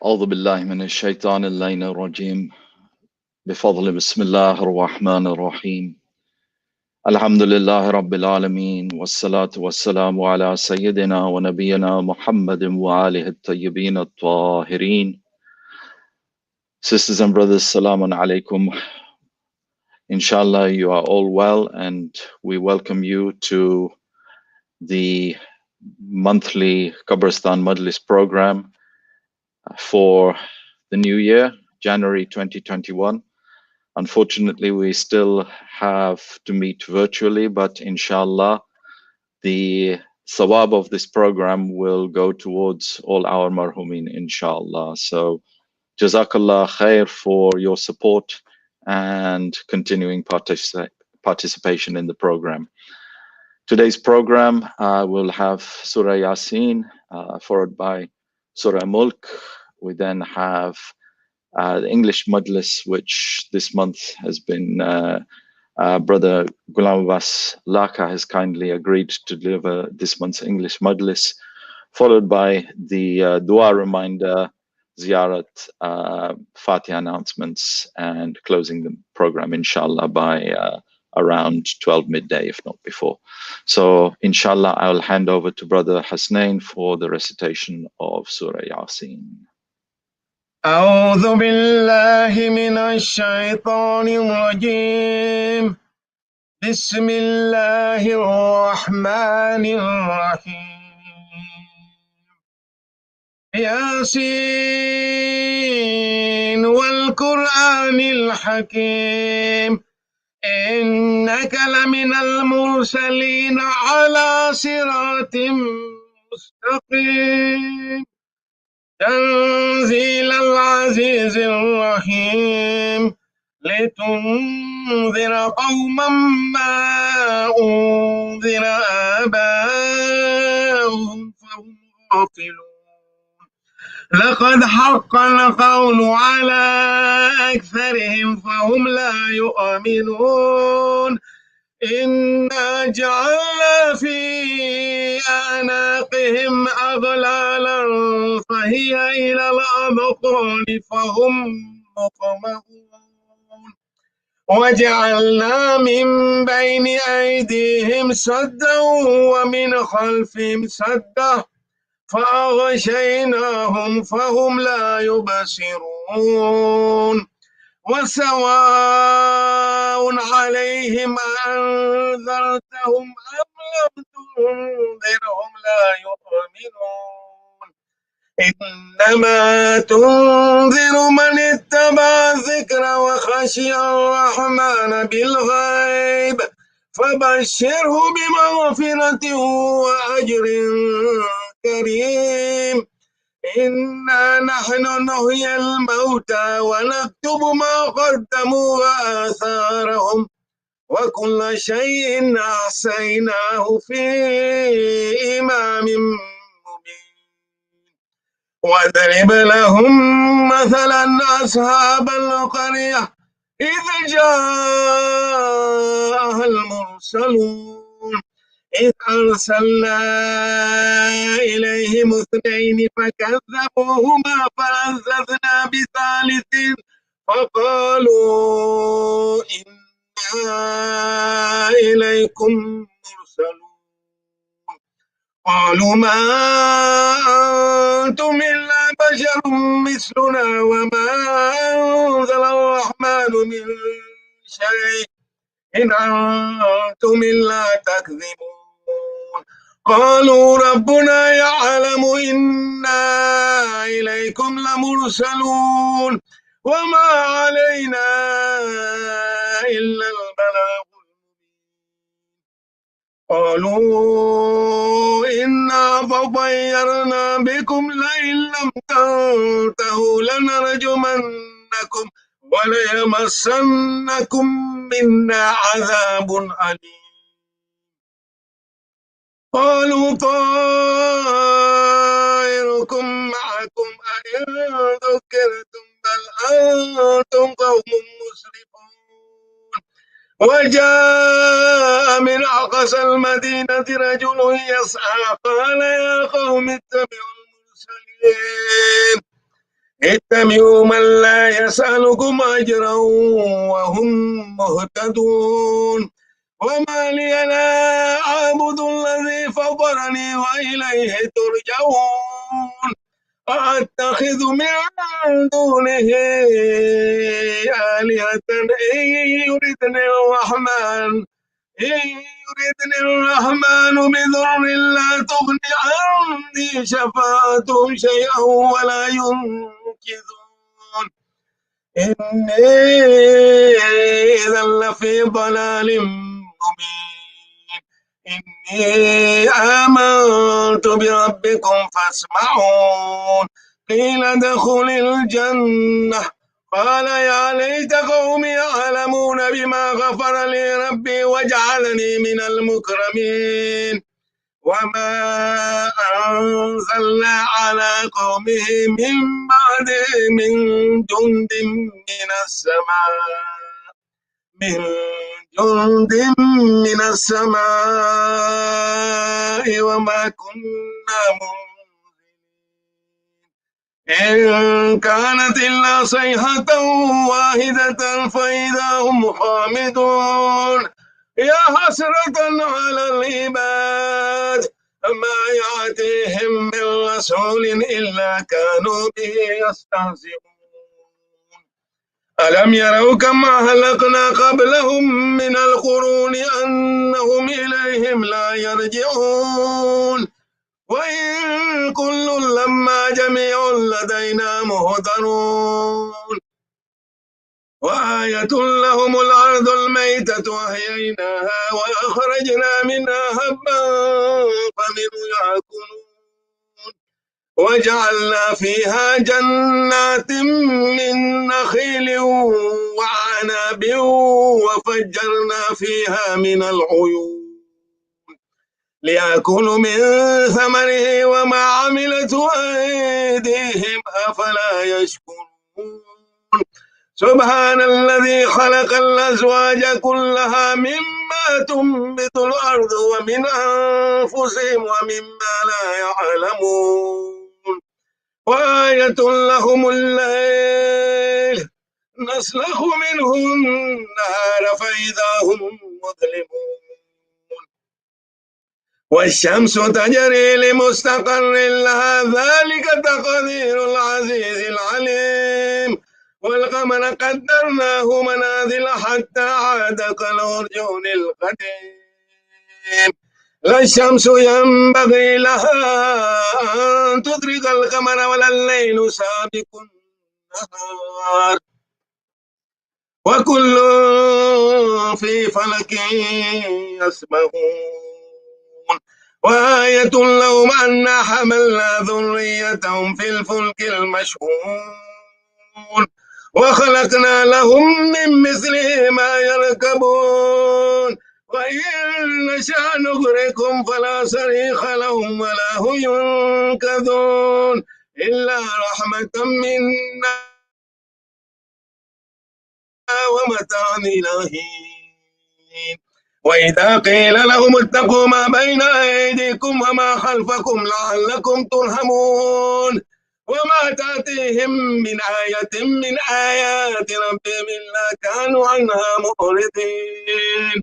أعوذ بالله من الشيطان اللعين الرجيم بفضل بسم الله الرحمن الرحيم الحمد لله رب العالمين والصلاة والسلام على سيدنا ونبينا محمد وآله الطيبين الطاهرين. Sisters and brothers, Salamun alaikum. Inshallah, you are all well, and we welcome you to the monthly Kabristan Majlis program for the new year, January 2021. Unfortunately, we still have to meet virtually, but inshallah, the thawaab of this program will go towards all our marhumeen, inshallah. So, Jazakallah khair for your support and continuing participation in the program. Today's program will have Surah Yasin, followed by Surah Mulk. We then have the English Majlis, which this month has been Brother Ghulam Abbas Laka has kindly agreed to deliver this month's English Majlis, followed by the dua reminder, ziyarat, Fatiha announcements, and closing the program, inshallah, by around 12 midday, if not before. So, inshallah, I'll hand over to Brother Hasnain for the recitation of Surah Yasin. أعوذ بالله من الشيطان الرجيم. بسم الله الرحمن الرحيم. ياسين والقرآن الحكيم إنك لمن المرسلين على صراط مستقيم تنزيل العزيز الرحيم لتنذر قوما ما أنذر آباؤهم فهم غافلون لقد حق القول على أكثرهم فهم لا يؤمنون إنا جعلنا في أعناقهم أغلالا فهي إلى الأذقان فهم مقمحون وجعلنا من بين أيديهم سدا ومن خلفهم سدا فأغشيناهم فهم لا يبصرون وسواء عليهم أنذرتهم أم لم تنذرهم لا يؤمنون إنما تنذر من اتبع الذكر وخشي الرحمن بالغيب فبشره بمغفرة وأجر كريم إنا نحن نحيي الموتى ونكتب ما قدموا وآثارهم وكل شيء أحصيناه في إمام مبين واضرب لهم مثلا أصحاب القرية إذ جاءها المرسلون إذ أرسلنا إليهم اثنين فكذبوهما فعززنا بثالث فقالوا إنا إليكم مرسلون قالوا ما أنتم إلا بشر مثلنا وما أنزل الرحمن من شيء إن أنتم إلا تكذبون قالوا ربنا يعلم إنا إليكم لمرسلون وما علينا إلا البلاغ قالوا إنا تطيرنا بكم لئن لم تنتهوا لنرجمنكم وليمسنكم منا عذاب أليم قالوا طائركم معكم أئن ذكرتم بل أنتم قوم مسرفون وجاء من أقصى المدينة رجل يسعى قال يا قوم اتبعوا المرسلين اتبعوا من لا يسألكم أجرا وهم مهتدون وما لي لا أعبد الذي فطرني وإليه ترجعون أتخذ من دونه آلهة إن يردني الرحمن بضر لا تغني عني شفاعتهم شيئا ولا ينقذون إني إذا لفي ضلال مبين إني آمنت بربكم فاسمعون قيل ادخل الجنة قال يا ليت قومي يعلمون بما غفر لي ربي وجعلني من المكرمين وما أنزلنا على قومه من بعده من جند من السماء وما كنا إن كانت إلا صيحة واحدة فإذا هم خامدون يا حسرة على العباد ما يأتيهم من رسول إلا كانوا به يستهزئون ألم يروا كما أهلكنا قبلهم من القرون أنهم إليهم لا يرجعون وإن كل لما جميع لدينا مهضرون وآية لهم الأرض الميتة أحييناها وأخرجنا منها هبا فمنه يأكلون وجعلنا فيها جنات من نخيل وعنب وفجرنا فيها من العيون ليأكلوا من ثمره وما عملته أيديهم أفلا يشكرون سبحان الذي خلق الأزواج كلها مما تنبت الأرض ومن أنفسهم ومما لا يعلمون وآية لهم الليل نسلخ منه النهار فإذا هم مظلمون والشمس تجري لمستقر لها ذلك تقدير العزيز العليم والقمر قدرناه منازل حتى عاد كالعرجون القديم لا الشمس ينبغي لها أن تدرك القمر ولا الليل سابق النهار وكل في فلك يسبحون وآية لهم أنا حملنا ذريتهم في الفلك المشحون وخلقنا لهم من مثله ما يركبون وإن نشاء نغرقهم فلا صريخ لهم ولا هم ينقذون إلا رحمة منا ومتاعا إلى حين وإذا قيل لهم اتقوا ما بين أيديكم وما خلفكم لعلكم ترحمون وما تأتيهم من آية من آيات ربهم إلا كانوا عنها معرضين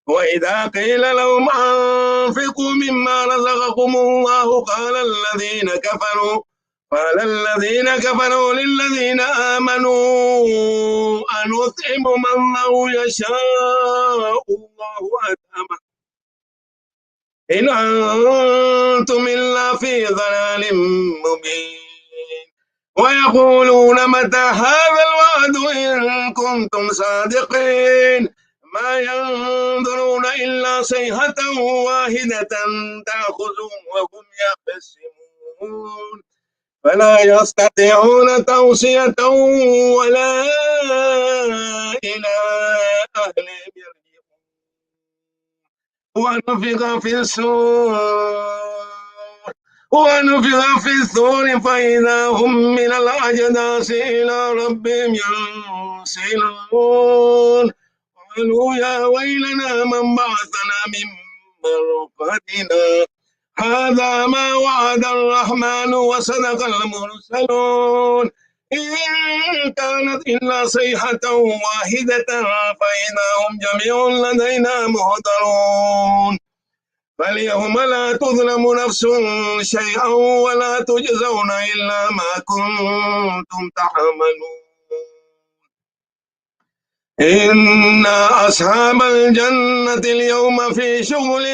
وإذا قيل لهم أنفقوا مما رزقكم الله قال الذين كفروا للذين آمنوا أنطعم من لو يشاء الله أطعمه إن أنتم إلا في ضلال مبين ويقولون متى هذا الوعد إن كنتم صادقين ما ينظرون إلا صيحة واحدة تأخذهم وهم يخصمون فلا يستطيعون توصية ولا إلى أهلهم يرجعون ونفخ في الصور فإذا هم من الأجداث إلى ربهم ينسلون قالوا يا ويلنا من بعثنا من مرقدنا هذا ما وعد الرحمن وصدق المرسلون إن كانت إلا صيحة واحدة فإذا هم جميع لدينا محضرون فاليوم لا تظلم نفس شيئا ولا تجزون إلا ما كنتم تعملون إن أصحاب الجنة اليوم في شغل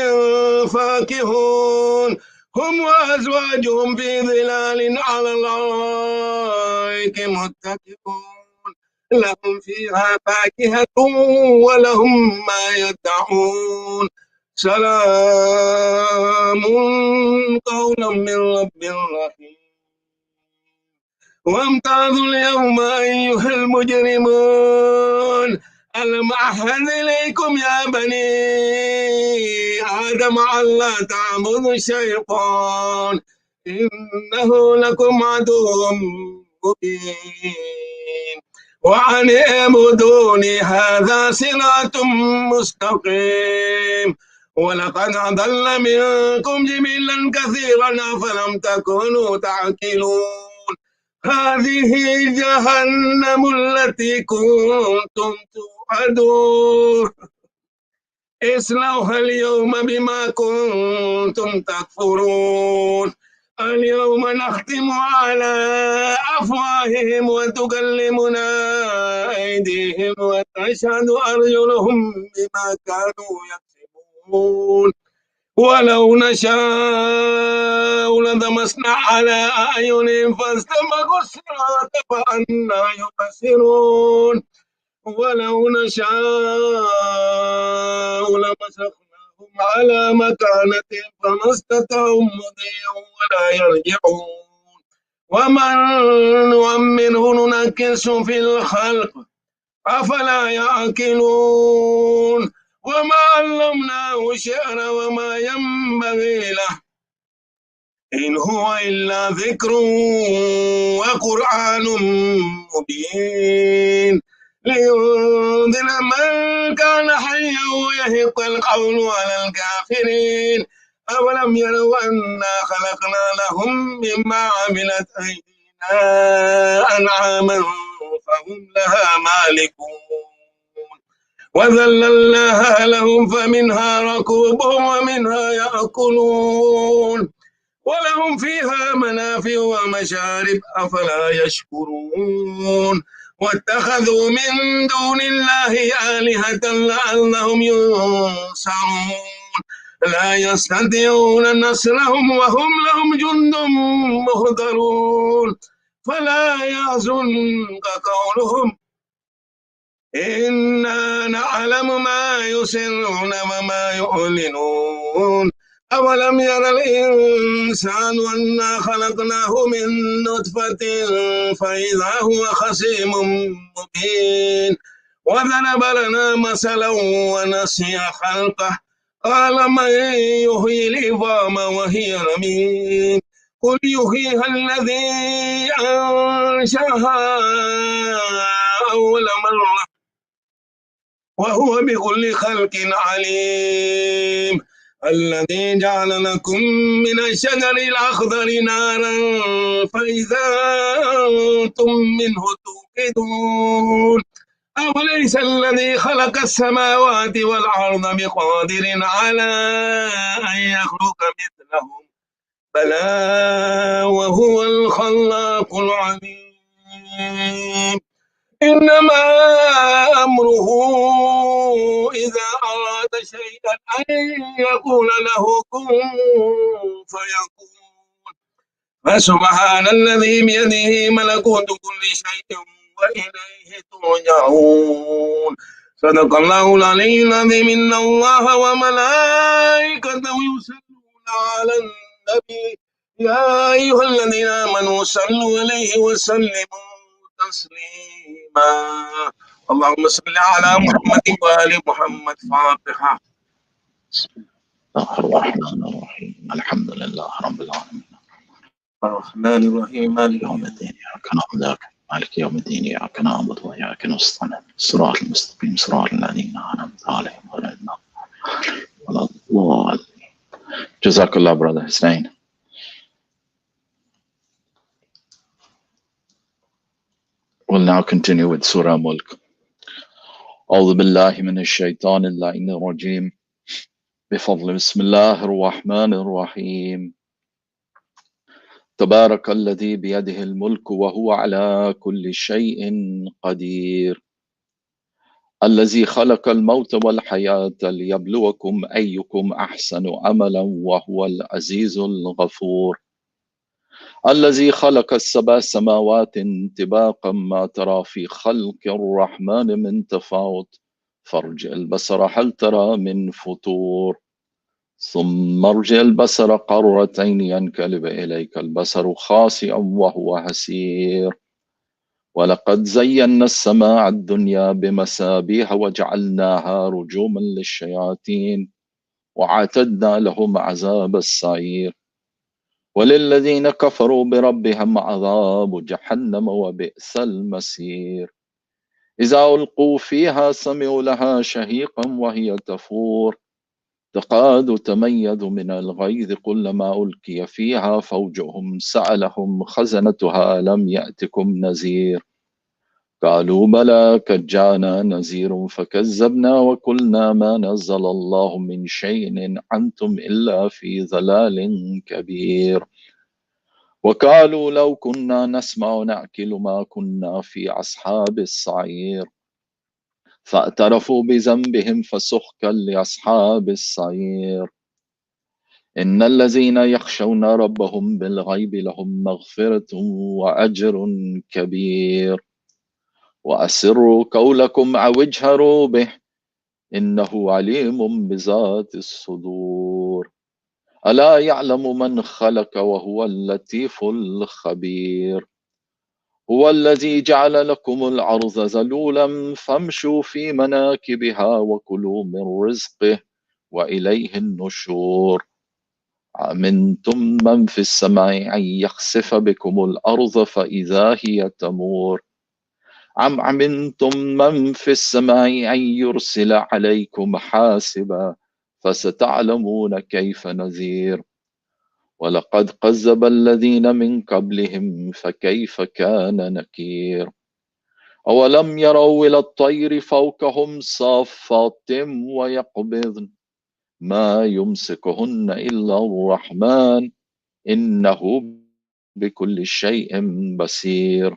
فاكهون هم وأزواجهم في ظلال على الأرائك متكئون لهم فيها فاكهة ولهم ما يدعون سلام قولا من رب رحيم وامتازوا اليوم أيها المجرمون ألم أعهد إليكم يا بني آدم ألا تعبدوا الشيطان إنه لكم عدو مبين وأن اعبدوني هذا صراط مستقيم ولقد أضل منكم جبلا كثيرا أفلم تكونوا تعقلون هذه جهنم التي كنتم توعدون اصلوها اليوم بما كنتم تكفرون اليوم نختم على أفواههم وتكلمنا أيديهم وتشهد أرجلهم بما كانوا يكسبون ولو نشاء لطمسنا على أعينهم فاستبقوا الصراط فأنى يبصرون ولو نشاء لمسخناهم على مكانتهم فما استطاعوا مضيا ولا يرجعون ومن نؤمنه ننكس في الخلق أفلا يعقلون وما علمناه الشعر وما ينبغي له إن هو إلا ذكر وقرآن مبين لينذر من كان حيا ويحق القول على الكافرين أولم يروا أنا خلقنا لهم مما عملت أيدينا أنعاما فهم لها مالكون وذللناها لهم فمنها ركوبهم ومنها يأكلون ولهم فيها منافع ومشارب أفلا يشكرون واتخذوا من دون الله آلهة لعلهم ينصرون لا يستطيعون نصرهم وهم لهم جند مهضرون فلا يحزنك قولهم إنا نعلم ما يسرون وما يعلنون أولم ير الإنسان أنا خلقناه من نطفة فإذا هو خصيم مبين وضرب لنا مثلا ونسي خلقه قال من يحيي العظام وهي رميم قل يحييها الذي أنشأها أول مرة وهو بكل خلق عليم الذي جعل لكم من الشجر الأخضر نارا فإذا أنتم منه توقدون أوليس الذي خلق السماوات والأرض بقادر على أن يخلق مثلهم بلى وهو الخلاق العليم إنما أمره إذا أراد شيئا أن يقول له كن فيكون فسبحان الذي بيده ملكوت كل شيء وإليه ترجعون صدق الله العلي العظيم إن الله وملائكته يصلون على النبي يا أيها الذين آمنوا صلوا عليه وسلموا تسليما اللهم صل على محمد وآل محمد فاتحة بسم الله الرحمن الرحيم الحمد لله رب العالمين الرحمن الرحيم مالك يوم الدين إياك نعبد وإياك مالك يوم الدين إياك نعبد وإياك نستعين الصراط المستقيم صراط الذين أنعمت عليهم غير المغضوب ولا الضالين جزاك الله brother Hussein. We'll now continue with Surah Mulk. أعوذ بالله من الشيطان اللعين الرجيم بفضل بسم الله الرحمن الرحيم تبارك الذي بيده الملك وهو على كل شيء قدير الذي خلق الموت والحياة ليبلوكم أيكم أحسن عملا وهو العزيز الغفور الذي خلق السبع سماوات طباقا ما ترى في خلق الرحمن من تفاوت فارجع البصر هل ترى من فطور ثم ارجع البصر قرتين ينقلب إليك البصر خاسئا وهو حسير ولقد زينا السماء الدنيا بمصابيح وجعلناها رجوما للشياطين وأعتدنا لهم عذاب السعير وللذين كفروا بربهم عذاب جهنم وبئس المصير إذا ألقوا فيها سمعوا لها شهيقا وهي تفور تكاد تميز من الغيظ كلما ألقي فيها فوجهم سألهم خزنتها ألم يأتكم نذير قالوا بلى قد جاءنا نذير فكذبنا وقلنا ما نزل الله من شيء إن أنتم إلا في ضلال كبير وقالوا لو كنا نسمع نأكل ما كنا في أصحاب السعير فاعترفوا بذنبهم فسحقا لأصحاب السعير إن الذين يخشون ربهم بالغيب لهم مغفرة وأجر كبير وأسروا قولكم أو اجهروا به إنه عليم بذات الصدور ألا يعلم من خلق وهو اللطيف الخبير هو الذي جعل لكم الأرض ذلولا فامشوا في مناكبها وكلوا من رزقه وإليه النشور أمنتم من في السماء أن يخسف بكم الأرض فإذا هي تمور أم أمنتم من في السماء أن يرسل عليكم حاسبا فستعلمون كيف نذير ولقد كذب الذين من قبلهم فكيف كان نكير أولم يروا إلى الطير فوقهم صافات ويقبضن ما يمسكهن إلا الرحمن إنه بكل شيء بصير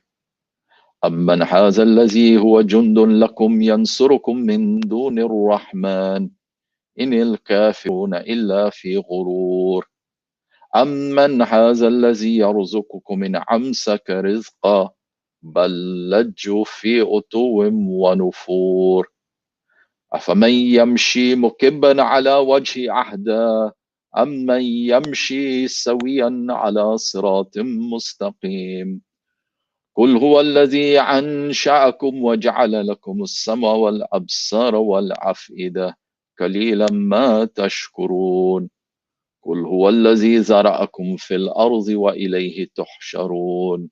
أمن هذا الذي هو جند لكم ينصركم من دون الرحمن إن الكافرون إلا في غرور أمن هذا الذي يرزقكم من أمسك رزقا بل لجوا في عتو ونفور أفمن يمشي مكبا على وجه أهدى أمن يمشي سويا على صراط مستقيم قل هو الذي أنشأكم وجعل لكم السمع والأبصار والأفئدة قليلا ما تشكرون قل هو الذي زرعكم في الأرض وإليه تحشرون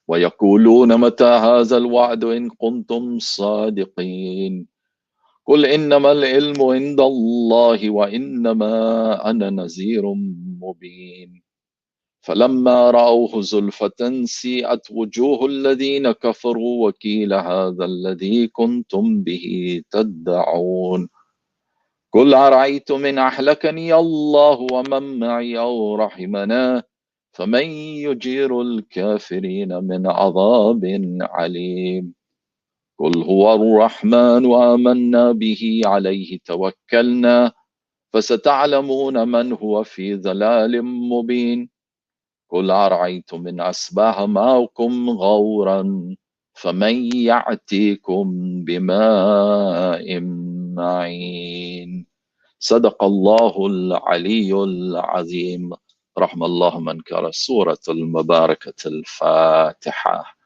ويقولون متى هذا الوعد إن كنتم صادقين قل إنما العلم عند الله وإنما أنا نذير مبين فلما رأوه زلفة سيئت وجوه الذين كفروا وقيل هذا الذي كنتم به تدعون قل أرأيتم إن أهلكني الله ومن معي أو رحمنا فمن يجير الكافرين من عذاب عليم قل هو الرحمن وآمنا به عليه توكلنا فستعلمون من هو في ضلال مبين قل أرأيتم إن أصبح ماؤكم غورا فمن يأتيكم بماء معين صدق الله العلي العظيم رحم الله من قرأ سورة المباركة الفاتحة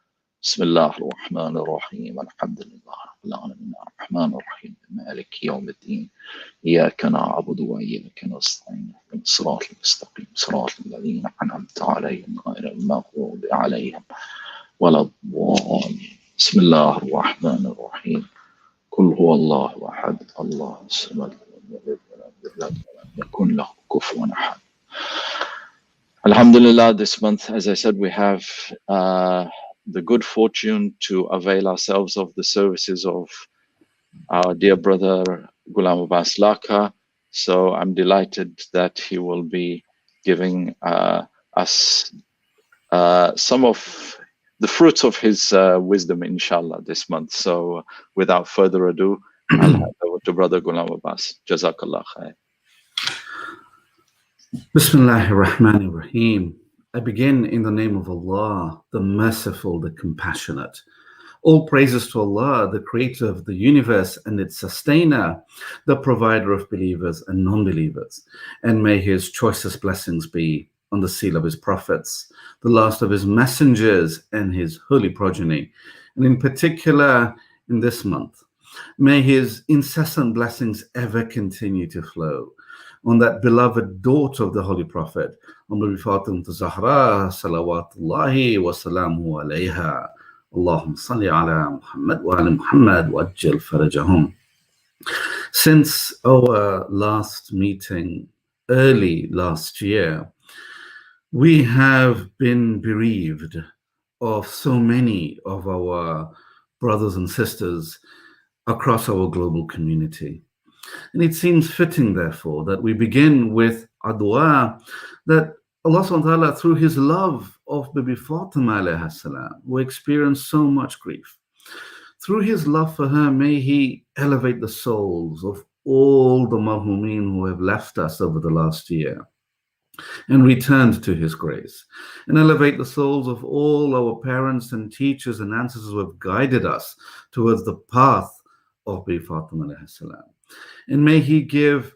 بسم الله الرحمن الرحيم الحمد لله رب العالمين الرحمن الرحيم مالك يوم الدين إياك نعبد وإياك نستعين اهدنا الصراط المستقيم صراط الذين أنعمت عليهم غير المغضوب عليهم ولا الضالين بسم الله الرحمن الرحيم قل هو الله أحد الله الصمد لم يكن له كفوا أحد. Alhamdulillah, this month, as I said, we have the good fortune to avail ourselves of the services of our dear brother Ghulam Abbas Laka. So I'm delighted that he will be giving us some of the fruits of his wisdom, inshallah, this month. So without further ado, I'll hand over to Brother Ghulam Abbas. Jazakallah khair. Bismillahir Rahmanir Rahim. I begin in the name of Allah, the Merciful, the Compassionate. All praises to Allah, the creator of the universe and its sustainer, the provider of believers and non-believers. And may his choicest blessings be on the seal of his prophets, the last of his messengers and his holy progeny. And in particular, in this month, may his incessant blessings ever continue to flow on that beloved daughter of the Holy Prophet, on Bibi Fatima Zahra, salawatullahi wa salamu alayha. Allahumma salli ala Muhammad wa ala Muhammad wa ajjal farajahum. Since our last meeting early last year, we have been bereaved of so many of our brothers and sisters across our global community. And it seems fitting, therefore, that we begin with a dua that Allah subhanahu wa ta'ala, through his love of Bibi Fatima alayha salam, who experienced so much grief, through his love for her, may he elevate the souls of all the Marhumeen who have left us over the last year and returned to his grace, and elevate the souls of all our parents and teachers and ancestors who have guided us towards the path of Bibi Fatima alayha salam. And may he give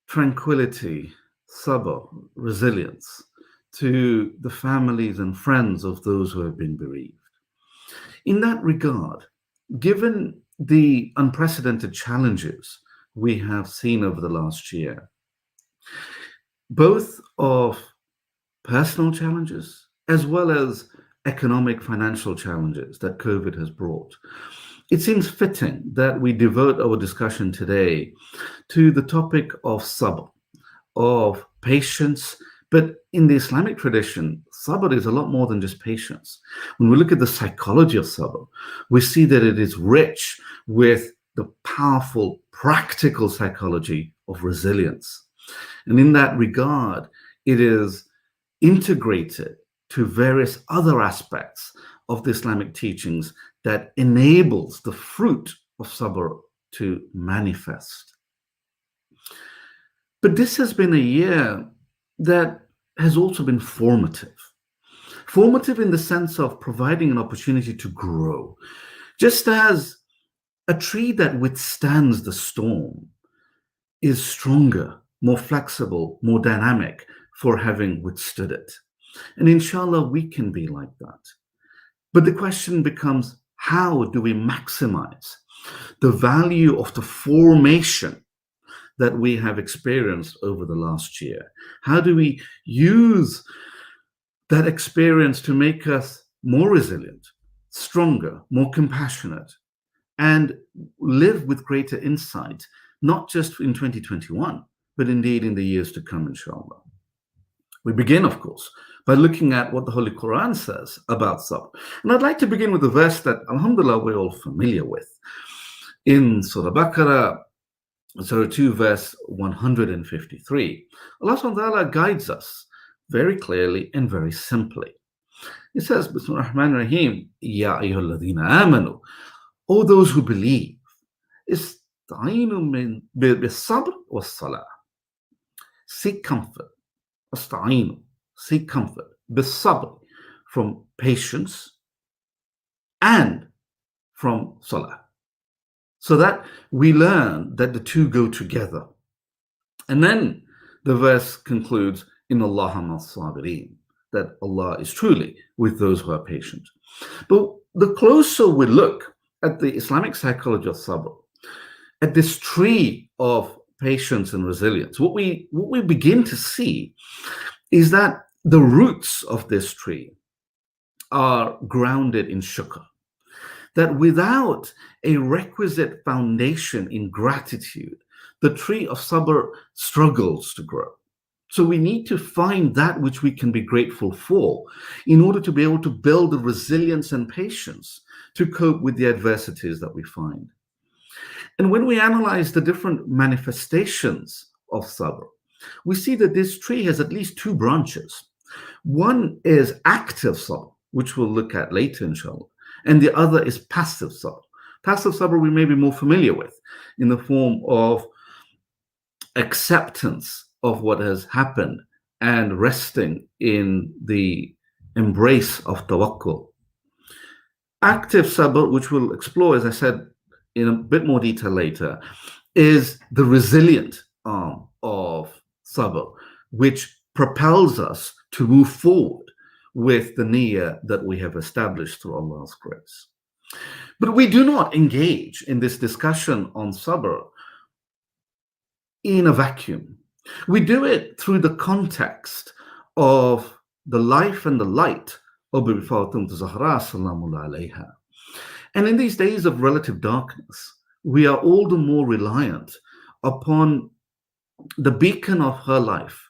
tranquility, sabr, resilience to the families and friends of those who have been bereaved. In that regard, given the unprecedented challenges we have seen over the last year, both of personal challenges as well as economic, financial challenges that COVID has brought, it seems fitting that we devote our discussion today to the topic of sabr, of patience. But in the Islamic tradition, sabr is a lot more than just patience. When we look at the psychology of sabr, we see that it is rich with the powerful, practical psychology of resilience. And in that regard, it is integrated to various other aspects of the Islamic teachings that enables the fruit of sabr to manifest. But this has been a year that has also been formative. Formative in the sense of providing an opportunity to grow. Just as a tree that withstands the storm is stronger, more flexible, more dynamic for having withstood it. And inshallah, we can be like that. But the question becomes, how do we maximize the value of the formation that we have experienced over the last year? How do we use that experience to make us more resilient, stronger, more compassionate, and live with greater insight, not just in 2021, but indeed in the years to come, inshallah? We begin, of course, by looking at what the Holy Quran says about sabr. And I'd like to begin with a verse that, alhamdulillah, we're all familiar with. In Surah Baqarah, Surah 2, verse 153, Allah subhanahu wa ta'ala guides us very clearly and very simply. He says, Bismillahir Rahmanir Rahim, Ya ayyuhalladhina amanu, O those who believe, ista'inu bis-sabr was-salah. Seek comfort. Asta'inu, seek comfort. Bis-sabr, from patience and from salah. So that we learn that the two go together. And then the verse concludes, in Allaha mas-sabirin, that Allah is truly with those who are patient. But the closer we look at the Islamic psychology of sabr, at this tree of patience and resilience, what we begin to see is that the roots of this tree are grounded in shukr. That without a requisite foundation in gratitude, the tree of sabr struggles to grow. So we need to find that which we can be grateful for in order to be able to build the resilience and patience to cope with the adversities that we find. And when we analyze the different manifestations of sabr, we see that this tree has at least two branches. One is active sabr, which we'll look at later, inshallah, and the other is passive sabr. Passive sabr we may be more familiar with in the form of acceptance of what has happened and resting in the embrace of tawakkul. Active sabr, which we'll explore, as I said, in a bit more detail later, is the resilient arm of sabr, which propels us to move forward with the niyyah that we have established through Allah's grace. But we do not engage in this discussion on sabr in a vacuum. We do it through the context of the life and the light of Bibi Fatima Zahra Salamullah alayha. And in these days of relative darkness, we are all the more reliant upon the beacon of her life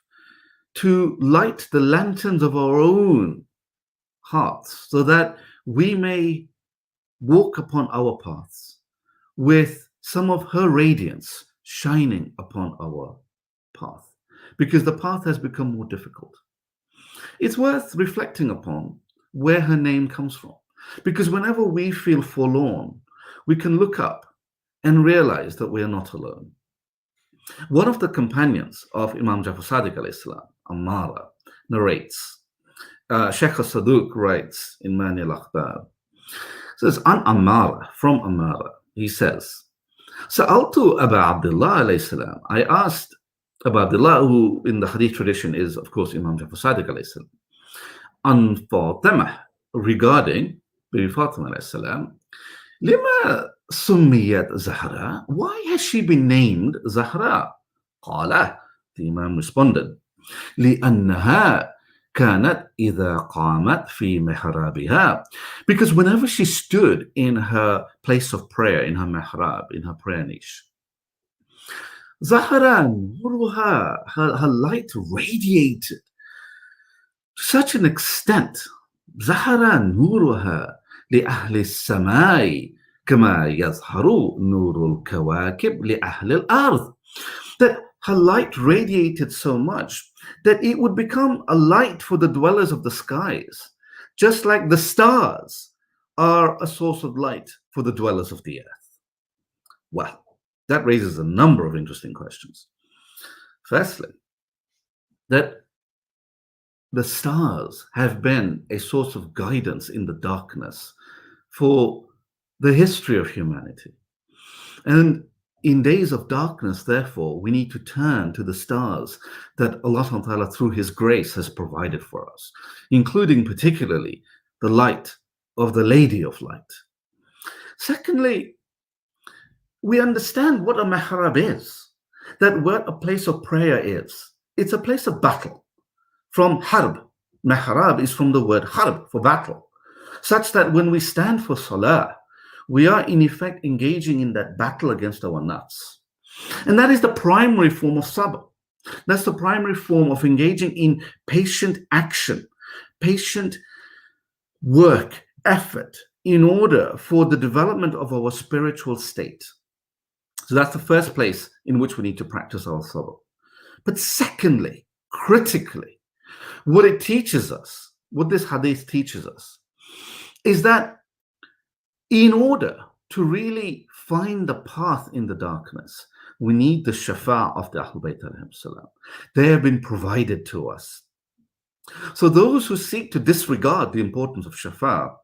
to light the lanterns of our own hearts so that we may walk upon our paths with some of her radiance shining upon our path, because the path has become more difficult. It's worth reflecting upon where her name comes from, because whenever we feel forlorn, we can look up and realize that we are not alone. One of the companions of Imam Jafar Sadiq alayhi salam, Ammara, narrates, Sheikh al-Saduq writes in Mani al-Akhbar, says, An Ammara, from Ammara, he says, Sa'altu Aba Abdullah alayhi salam, I asked Abu Abdullah, who in the hadith tradition is, of course, Imam Jafar Sadiq alayhi salam, an Fatimah, regarding Bibi Fatima alayhi salam, Lima summiyat Zahra, why has she been named Zahra? Qala, the Imam responded, لأنها كانت إذا قامت في محرابها, because whenever she stood in her place of prayer, in her mihrab, in her prayer niche, Zahra nuruha, her light radiated to such an extent, Zahra nuruha لأهل السماء كما يظهر نور الكواكب لأهل الأرض, that her light radiated so much that it would become a light for the dwellers of the skies, just like the stars are a source of light for the dwellers of the earth. Well, that raises a number of interesting questions. Firstly, that the stars have been a source of guidance in the darkness for the history of humanity. And in days of darkness, therefore, we need to turn to the stars that Allah subhanahu wa ta'ala, through His grace, has provided for us, including particularly the light of the Lady of Light. Secondly, we understand what a mihrab is, that what a place of prayer is. It's a place of battle. From harb, mihrab is from the word harb, for battle, such that when we stand for salah, we are in effect engaging in that battle against our nafs. And that is the primary form of sabr. That's the primary form of engaging in patient action, patient work, effort, in order for the development of our spiritual state. So that's the first place in which we need to practice our sabr. But secondly, critically, what it teaches us, what this hadith teaches us, is that in order to really find the path in the darkness, we need the shafa of the Ahlul Bayt alayhim salam. They have been provided to us. So those who seek to disregard the importance of shafa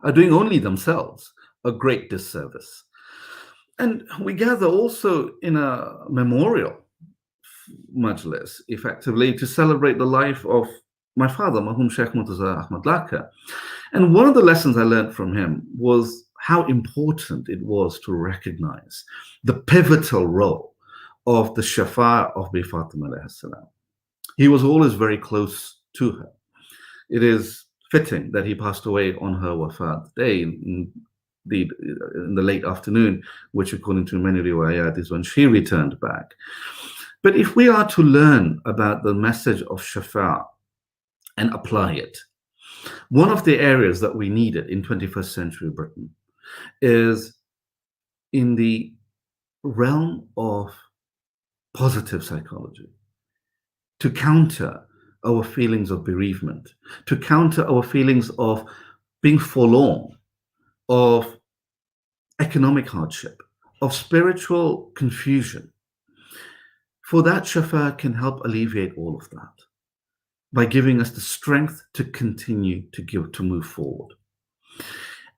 are doing only themselves a great disservice. And we gather also in a memorial majlis, effectively, to celebrate the life of my father, Marhum Sheikh Murtaza Ahmad Laka. And one of the lessons I learned from him was how important it was to recognize the pivotal role of the shafa of Bibi Fatima alayhi salam. He was always very close to her. It is fitting that he passed away on her wafat day, in the late afternoon, which according to many riwayat is when she returned back. But if we are to learn about the message of Shafa and apply it, one of the areas that we need it in 21st century Britain is in the realm of positive psychology, to counter our feelings of bereavement, to counter our feelings of being forlorn, of economic hardship, of spiritual confusion. For that, Shafa can help alleviate all of that by giving us the strength to continue to move forward.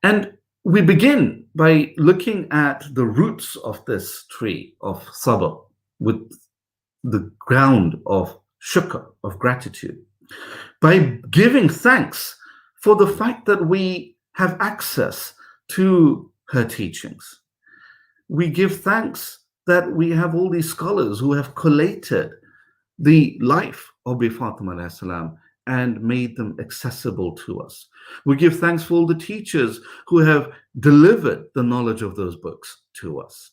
And we begin by looking at the roots of this tree of sabr, with the ground of shukr, of gratitude, by giving thanks for the fact that we have access to her teachings. We give thanks that we have all these scholars who have collated the life of Fatima alayhi salam and made them accessible to us. We give thanks for all the teachers who have delivered the knowledge of those books to us.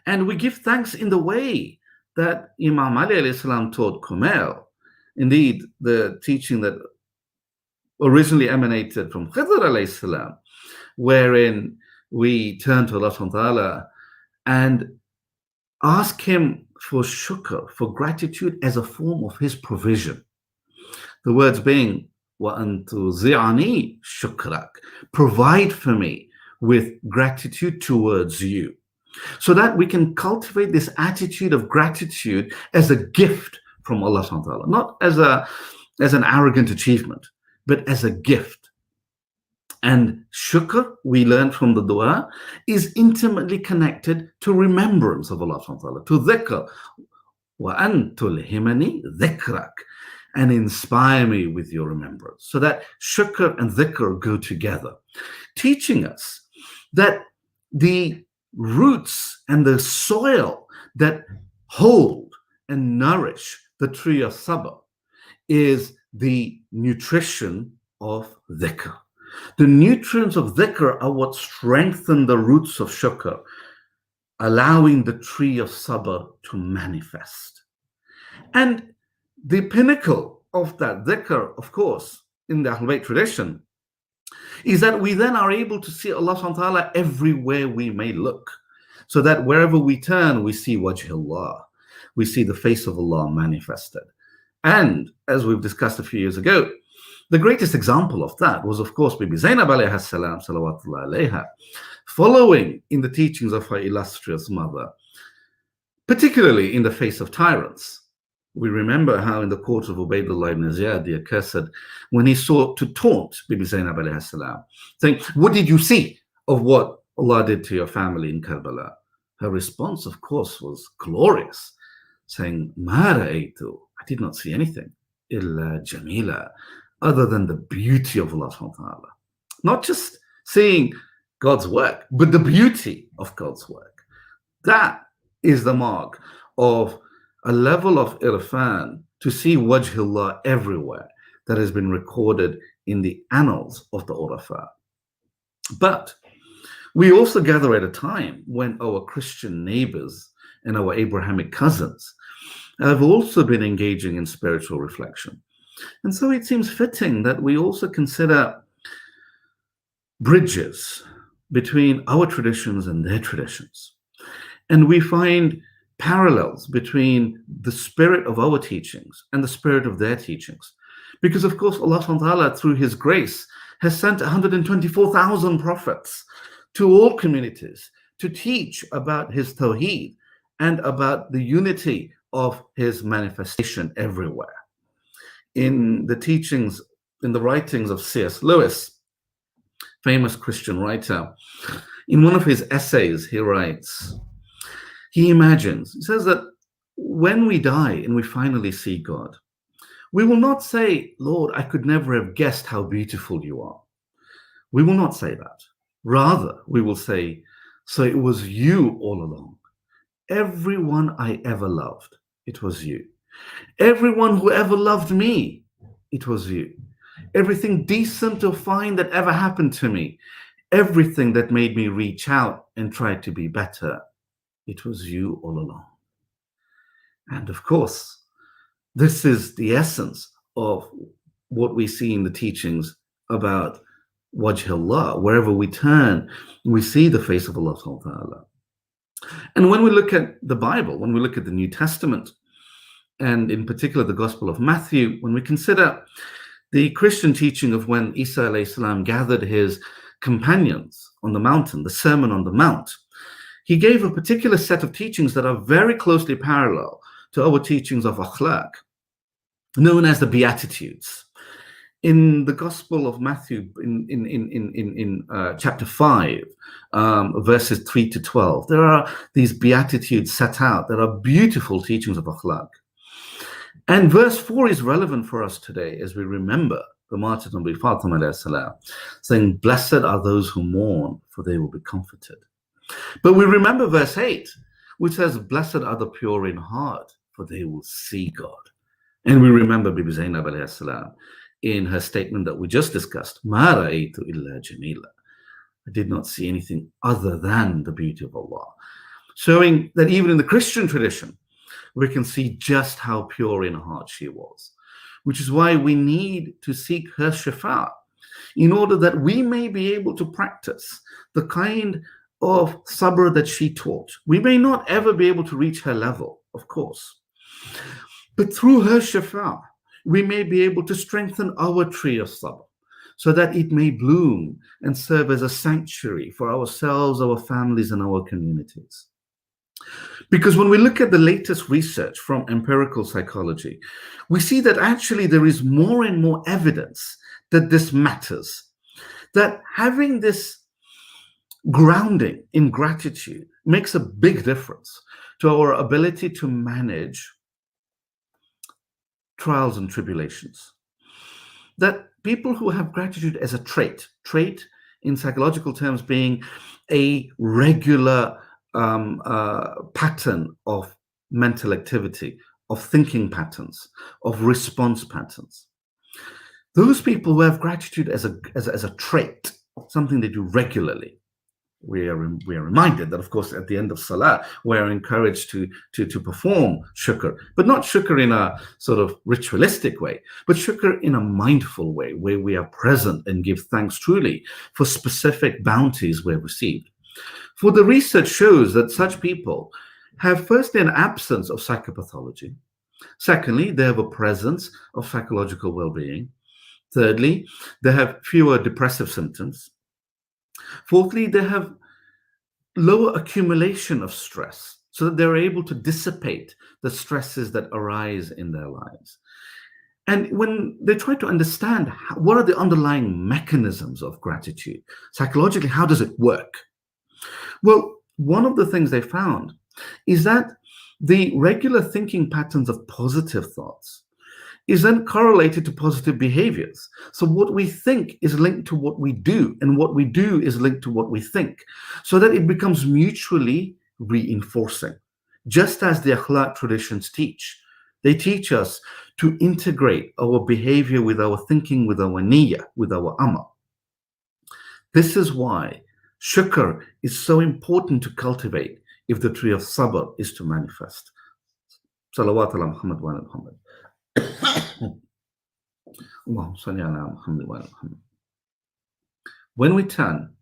And we give thanks in the way that Imam Ali alayhi salam taught Kumail. Indeed, the teaching that originally emanated from Khidr alayhi salam, wherein we turn to Allah subhanahu wa ta'ala and ask him for shukr, for gratitude as a form of his provision. The words being, وَأَن تُوزِعَنِي شُكْرَكَ, provide for me with gratitude towards you, so that we can cultivate this attitude of gratitude as a gift from Allah subhanahu wa ta'ala, not as an arrogant achievement, but as a gift. And shukr, we learn from the dua, is intimately connected to remembrance of Allah subhanahu wa ta'ala, to dhikr. وَأَن تُلْهِمَنِي ذِكْرَكَ, and inspire me with your remembrance. So that shukr and dhikr go together, teaching us that the roots and the soil that hold and nourish the tree of sabr is the nutrition of dhikr. The nutrients of dhikr are what strengthen the roots of shukr, allowing the tree of sabr to manifest. And the pinnacle of that dhikr, of course, in the Ahlul Bayt tradition, is that we then are able to see Allah subhanahu wa ta'ala everywhere we may look. So that wherever we turn, we see wajh Allah. We see the face of Allah manifested. And as we've discussed a few years ago, the greatest example of that was, of course, Bibi Zainab alayha salam, salawatullah alayha, following in the teachings of her illustrious mother, particularly in the face of tyrants. We remember how in the court of Ubaydullah ibn Ziyad, the accursed, when he sought to taunt Bibi Zainab alayhi salam, saying, what did you see of what Allah did to your family in Karbala? Her response, of course, was glorious, saying, Ma ra'aytu, I did not see anything, illa jamila, other than the beauty of Allah subhanahu wa ta'ala. Not just seeing God's work, but the beauty of God's work. That is the mark of a level of irfan, to see wajh Allah everywhere, that has been recorded in the annals of the Urafa. But we also gather at a time when our Christian neighbors and our Abrahamic cousins have also been engaging in spiritual reflection. And so it seems fitting that we also consider bridges between our traditions and their traditions. And we find parallels between the spirit of our teachings and the spirit of their teachings. Because, of course, Allah subhanahu wa ta'ala, through His grace, has sent 124,000 prophets to all communities to teach about His tawheed and about the unity of His manifestation everywhere. In the teachings, in the writings of C.S. Lewis, famous Christian writer, in one of his essays, he writes, he imagines, he says that when we die and we finally see God, we will not say, Lord, I could never have guessed how beautiful you are. We will not say that. Rather, we will say, so it was you all along. Everyone I ever loved, it was you. Everyone who ever loved me, it was you. Everything decent or fine that ever happened to me, everything that made me reach out and try to be better, it was you all along. And of course, this is the essence of what we see in the teachings about Wajh Allah. Wherever we turn, we see the face of Allah subhanahu wa ta'ala. And when we look at the Bible, when we look at the New Testament, and in particular the Gospel of Matthew, when we consider the Christian teaching of when Isa alayhi salam gathered his companions on the mountain, the Sermon on the Mount, he gave a particular set of teachings that are very closely parallel to our teachings of akhlaq, known as the Beatitudes. In the Gospel of Matthew, in chapter 5, verses 3 to 12, there are these Beatitudes set out that are beautiful teachings of akhlaq. And verse 4 is relevant for us today as we remember the martyrdom of Fatima alayhi salam, saying, "Blessed are those who mourn, for they will be comforted." But we remember verse 8, which says, "Blessed are the pure in heart, for they will see God." And we remember Bibi Zainab alayhi salam in her statement that we just discussed, "Ma ra'aytu illa jamila." I did not see anything other than the beauty of Allah. Showing that even in the Christian tradition, we can see just how pure in heart she was, which is why we need to seek her shafa in order that we may be able to practice the kind of sabr that she taught. We may not ever be able to reach her level, of course, but through her shafa, we may be able to strengthen our tree of sabr so that it may bloom and serve as a sanctuary for ourselves, our families, and our communities. Because when we look at the latest research from empirical psychology, we see that actually there is more and more evidence that this matters, that having this grounding in gratitude makes a big difference to our ability to manage trials and tribulations. That people who have gratitude as a trait in psychological terms being a regular pattern of mental activity, of thinking patterns, of response patterns. Those people who have gratitude as a trait, something they do regularly, we are reminded that, of course, at the end of Salah, we are encouraged to perform shukr, but not shukr in a sort of ritualistic way, but shukr in a mindful way, where we are present and give thanks truly for specific bounties we have received. For the research shows that such people have firstly an absence of psychopathology. Secondly, they have a presence of psychological well-being. Thirdly, they have fewer depressive symptoms. Fourthly, they have lower accumulation of stress so that they're able to dissipate the stresses that arise in their lives. And when they try to understand what are the underlying mechanisms of gratitude, psychologically, how does it work? Well, one of the things they found is that the regular thinking patterns of positive thoughts is then correlated to positive behaviors. So what we think is linked to what we do, and what we do is linked to what we think, so that it becomes mutually reinforcing. Just as the akhlaq traditions teach. They teach us to integrate our behavior with our thinking, with our niyyah, with our amal. This is why shukr is so important to cultivate if the tree of sabr is to manifest. Salawat ala Muhammad wa ala Muhammad. When we turn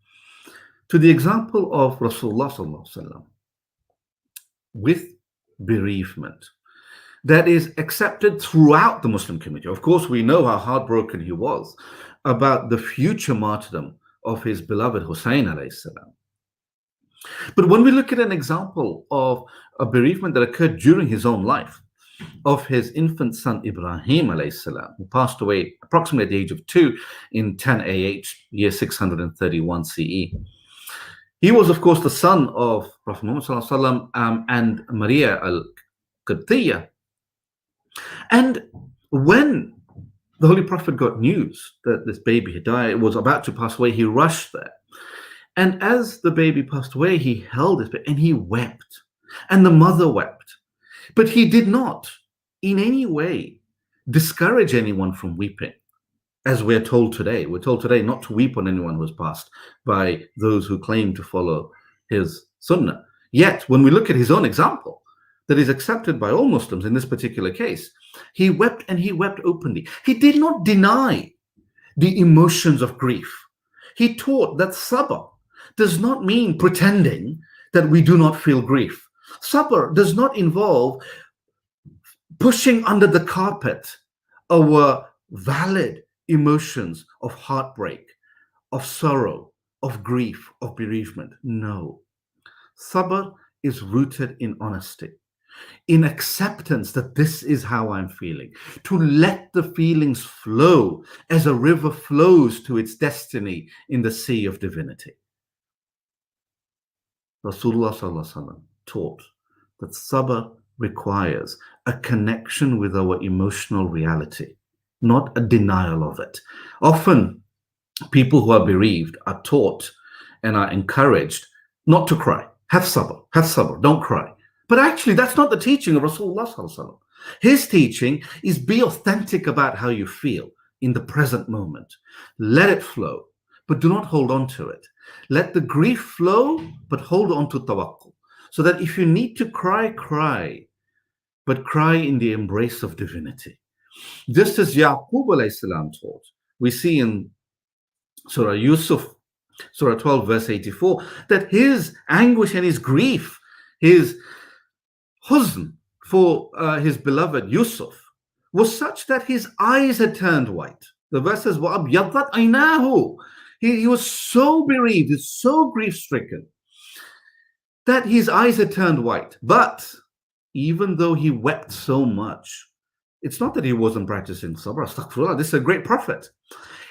to the example of Rasulullah sallallahu alaihi wasallam with bereavement that is accepted throughout the Muslim community. Of course, we know how heartbroken he was about the future martyrdom of his beloved Hussein alayhi salam. But when we look at an example of a bereavement that occurred during his own life, of his infant son Ibrahim alayhi salam, who passed away approximately at the age of 2 in 10 AH, year 631 CE. He was, of course, the son of Prophet Muhammad sallallahu alaihi wasallam and Maria al-Qibtiyya. And when the Holy Prophet got news that this baby had died, was about to pass away, he rushed there. And as the baby passed away, he held it and he wept. And the mother wept. But he did not in any way discourage anyone from weeping. As we're told today not to weep on anyone who has passed by those who claim to follow his sunnah. Yet, when we look at his own example, that is accepted by all Muslims in this particular case. He wept, and he wept openly. He did not deny the emotions of grief. He taught that sabr does not mean pretending that we do not feel grief. Sabr does not involve pushing under the carpet our valid emotions of heartbreak, of sorrow, of grief, of bereavement. No. Sabr is rooted in honesty, in acceptance that this is how I'm feeling, to let the feelings flow as a river flows to its destiny in the sea of divinity. Rasulullah Sallallahu Alaihi Wasallam taught that sabr requires a connection with our emotional reality, not a denial of it. Often, people who are bereaved are taught and are encouraged not to cry. Have sabr, don't cry. But actually, that's not the teaching of Rasulullah Sallallahu Alaihi Wasallam. His teaching is be authentic about how you feel in the present moment. Let it flow, but do not hold on to it. Let the grief flow, but hold on to tawakkul. So that if you need to cry, cry, but cry in the embrace of divinity. Just as Yaqub alayhi salam taught, we see in Surah Yusuf, Surah 12, verse 84, that his anguish and his grief, his huzn for his beloved Yusuf was such that his eyes had turned white. The verse says, وَأَبْيَضَّتْ عَيْنَاهُ. He was so bereaved, so grief-stricken, that his eyes had turned white. But even though he wept so much, it's not that he wasn't practicing sabr. Astaghfirullah, this is a great prophet.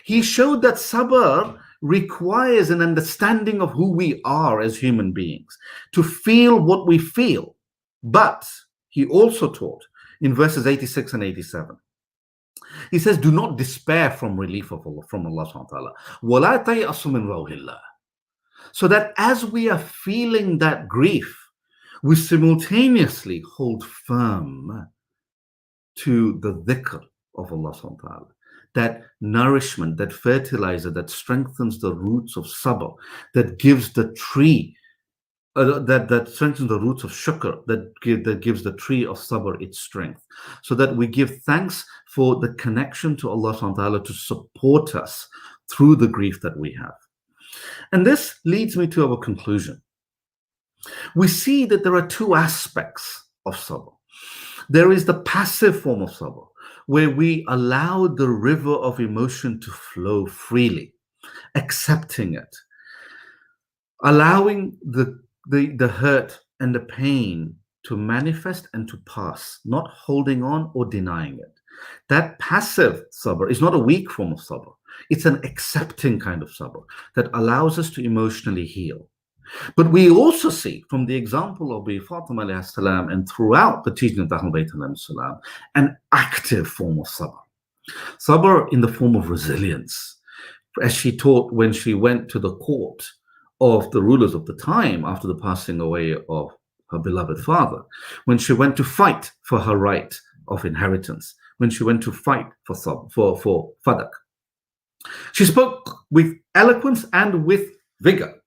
He showed that sabr requires an understanding of who we are as human beings, to feel what we feel. But he also taught in verses 86 and 87, he says, do not despair from relief of Allah, from Allah subhanahu wa ta'ala. وَلَا تَيْأَسُ مِنْ رَوْحِ اللَّهِ. So that as we are feeling that grief, we simultaneously hold firm to the dhikr of Allah subhanahu wa ta'ala. That nourishment, that fertilizer that strengthens the roots of sabr, that gives the tree, that strengthens the roots of shukr, that gives the tree of sabr its strength. So that we give thanks for the connection to Allah subhanahu wa ta'ala to support us through the grief that we have. And this leads me to our conclusion. We see that there are two aspects of sabr. There is the passive form of sabr, where we allow the river of emotion to flow freely, accepting it, allowing the hurt and the pain to manifest and to pass, not holding on or denying it. That passive sabr is not a weak form of sabr. It's an accepting kind of sabr that allows us to emotionally heal. But we also see from the example of Fatima alayhi salam and throughout the teaching of the Ahlul Bayt alayhi salam, an active form of sabr. Sabr in the form of resilience, as she taught when she went to the court of the rulers of the time after the passing away of her beloved father, when she went to fight for her right of inheritance, when she went to fight for fadak. She spoke with eloquence and with vigor.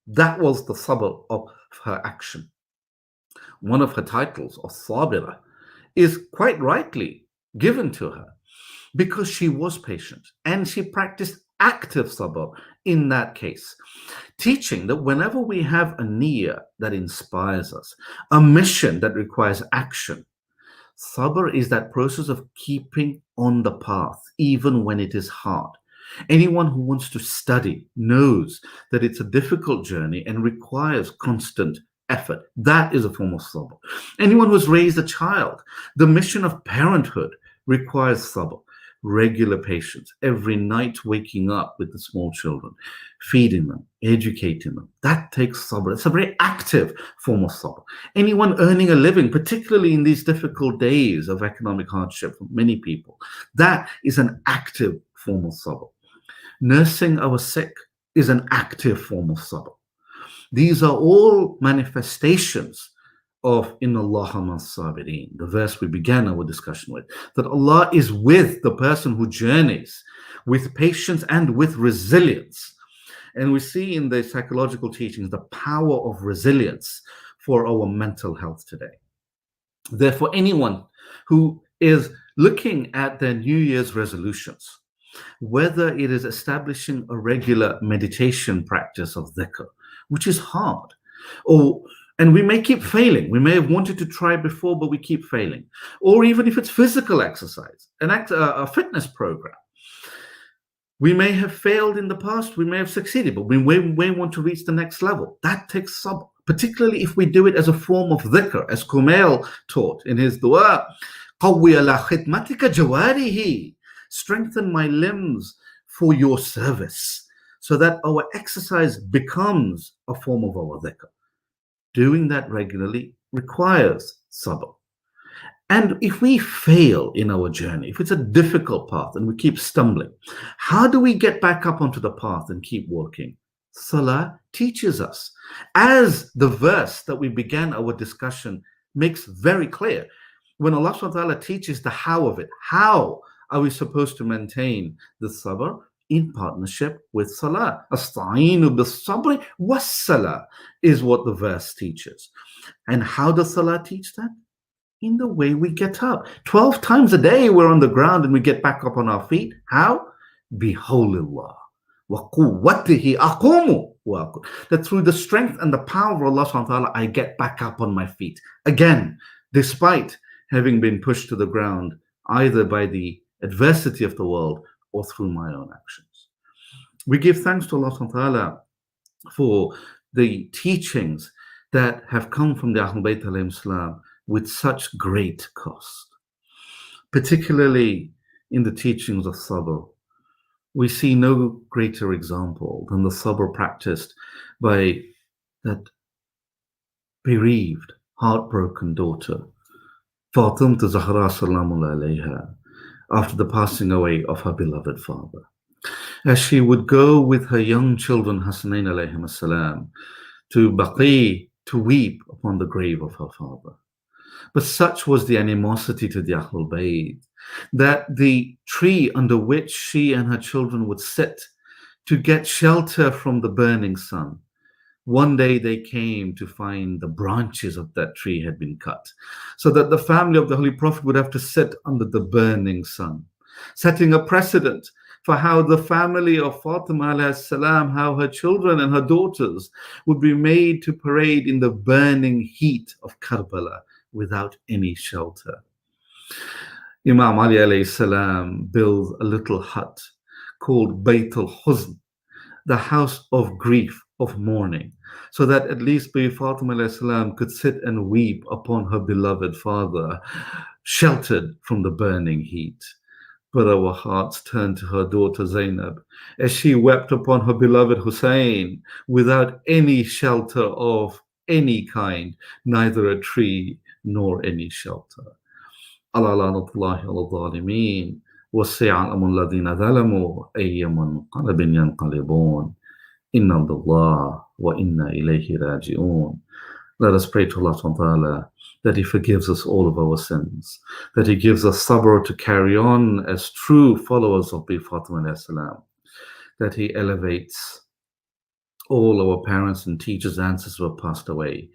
That was the sabr of her action. One of her titles, of Sabira, is quite rightly given to her because she was patient and she practiced active sabr in that case, teaching that whenever we have a niyyah that inspires us, a mission that requires action, sabr is that process of keeping on the path even when it is hard. Anyone who wants to study knows that it's a difficult journey and requires constant effort. That is a form of sabr. Anyone who's raised a child, the mission of parenthood requires sabr, regular patience, every night waking up with the small children, feeding them, educating them. That takes sabr. It's a very active form of sabr. Anyone earning a living, particularly in these difficult days of economic hardship for many people, that is an active form of sabr. Nursing our sick is an active form of sabr. These are all manifestations of Inna Allaha ma'as sabirin, the verse we began our discussion with, that Allah is with the person who journeys with patience and with resilience. And we see in the psychological teachings the power of resilience for our mental health today. Therefore, anyone who is looking at their New Year's resolutions, whether it is establishing a regular meditation practice of dhikr, which is hard, and we may keep failing. We may have wanted to try before, but we keep failing. Or even if it's physical exercise, a fitness program. We may have failed in the past, we may have succeeded, but we may want to reach the next level. That takes sabr, particularly if we do it as a form of dhikr, as Kumail taught in his dua, قَوِّ عَلَى خِدْمَتِكَ جَوَارِهِ, strengthen my limbs for your service, so that our exercise becomes a form of our dhikr. Doing that regularly requires sabr. And if we fail in our journey, if it's a difficult path and we keep stumbling, how do we get back up onto the path and keep walking? Salah teaches us. As the verse that we began our discussion makes very clear, when Allah subhanahu wa ta'ala teaches the how of it, how are we supposed to maintain the sabr? In partnership with salah. Asta'inu bis-sabri was-salah is what the verse teaches. And how does salah teach that? In the way we get up. 12 times a day we're on the ground and we get back up on our feet. How? Bihawlillah wa quwwatihi aqumu wa aqum. That through the strength and the power of Allah subhanahu wa ta'ala, I get back up on my feet. Again, despite having been pushed to the ground either by the adversity of the world or through my own actions. We give thanks to Allah subhanahu wa ta'ala for the teachings that have come from the Ahlul Bayt alayhim salam with such great cost. Particularly in the teachings of sabr, we see no greater example than the sabr practiced by that bereaved, heartbroken daughter, Fatima Zahra Salamullah alayha, after the passing away of her beloved father. As she would go with her young children, Hasanain alayhim salam, to Baqi to weep upon the grave of her father. But such was the animosity to the Ahlul Bayt that the tree under which she and her children would sit to get shelter from the burning sun, one day they came to find the branches of that tree had been cut, so that the family of the Holy Prophet would have to sit under the burning sun, setting a precedent for how the family of Fatima alayhi salam, how her children and her daughters would be made to parade in the burning heat of Karbala without any shelter. Imam Ali alayhi salam builds a little hut called Bayt al-Huzn, the house of grief, of mourning, so that at least Fatima alayhi salam could sit and weep upon her beloved father, sheltered from the burning heat. But our hearts turned to her daughter Zainab as she wept upon her beloved Hussein without any shelter of any kind, neither a tree nor any shelter. Ala la'natullahi ala zalimeen wasi'a amul ladina zalamu ayyaman qalbin yanqalibun inna lillahi wa inna ilayhi raji'un. Let us pray to Allah subhanahu wa ta'ala that He forgives us all of our sins, that He gives us sabr to carry on as true followers of Fatima alayhi salam, that He elevates all our parents and teachers, ancestors who have passed away,